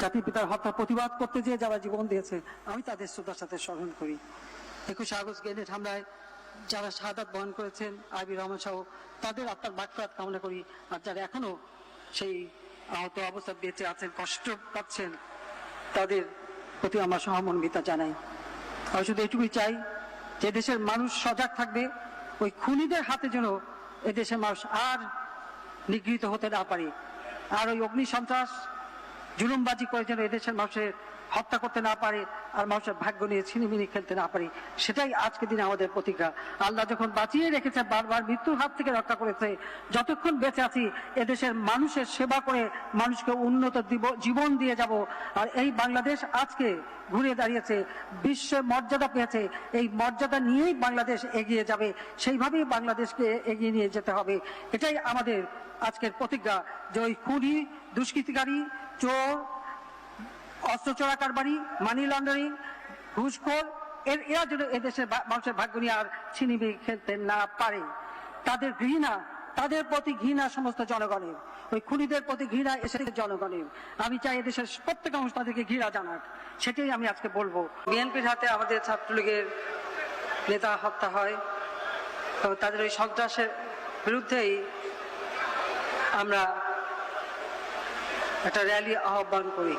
জাতির পিতার হত্যার প্রতিবাদ করতে যেয়ে যারা জীবন দিয়েছে আমি তাদের শ্রদ্ধার সাথে স্মরণ করি। 21 আগস্ট গ্রেনেড হামলায় যারা শাহাদাত বহন করেছেন আইবি রহমান সহ তাদের আত্মার মাগফিরাত কামনা করি। আর যারা এখনো সেই আহত অবস্থা বেঁচে আছেন, কষ্ট পাচ্ছেন, তাদের প্রতি আমার সহমর্মিতা জানাই। আমি শুধু এটুকুই চাই যে দেশের মানুষ সজাগ থাকবে, ওই খুনিদের হাতে যেন এদেশের মানুষ আর নিগৃহীত হতে না পারে, আর ওই অগ্নি সন্ত্রাস জুলুমবাজি করে যেন এদেশের মানুষের হত্যা করতে না পারে, আর মানুষের ভাগ্য নিয়ে ছিনিমিনি খেলতে না পারে। সেটাই আজকের দিনে আমাদের প্রতিজ্ঞা। আল্লাহ যখন বাঁচিয়ে রেখেছে, বারবার মৃত্যুর হাত থেকে রক্ষা করেছে, যতক্ষণ বেঁচে আছি এদেশের মানুষের সেবা করে মানুষকে উন্নত জীবন দিয়ে যাব। আর এই বাংলাদেশ আজকে ঘুরে দাঁড়িয়েছে, বিশ্বে মর্যাদা পেয়েছে, এই মর্যাদা নিয়েই বাংলাদেশ এগিয়ে যাবে, সেইভাবেই বাংলাদেশকে এগিয়ে নিয়ে যেতে হবে। এটাই আমাদের আজকের প্রতিজ্ঞা যে ওই খুনি, দুষ্কৃতিকারী, চোর, অস্ত্র চোরাকারবারি, মানি লন্ডারিং, ঘুষখোর এরা যেন এদেশের মানুষের ভাগ্য নিয়ে আর ছিনিমিনি খেলতে না পারে। তাদের ঘৃণা, তাদের প্রতি ঘৃণা সমস্ত জনগণের, ওই খুনিদের প্রতি ঘৃণা এসেছে জনগণের। আমি চাই এদেশের প্রত্যেক অংশ তাদেরকে ঘৃণা জানাক, সেটাই আমি আজকে বলবো। বিএনপির হাতে আমাদের ছাত্রলীগের নেতা হত্যা হয়, তো তাদের ওই সন্ত্রাসের বিরুদ্ধেই আমরা একটা র্যালি আহ্বান করি।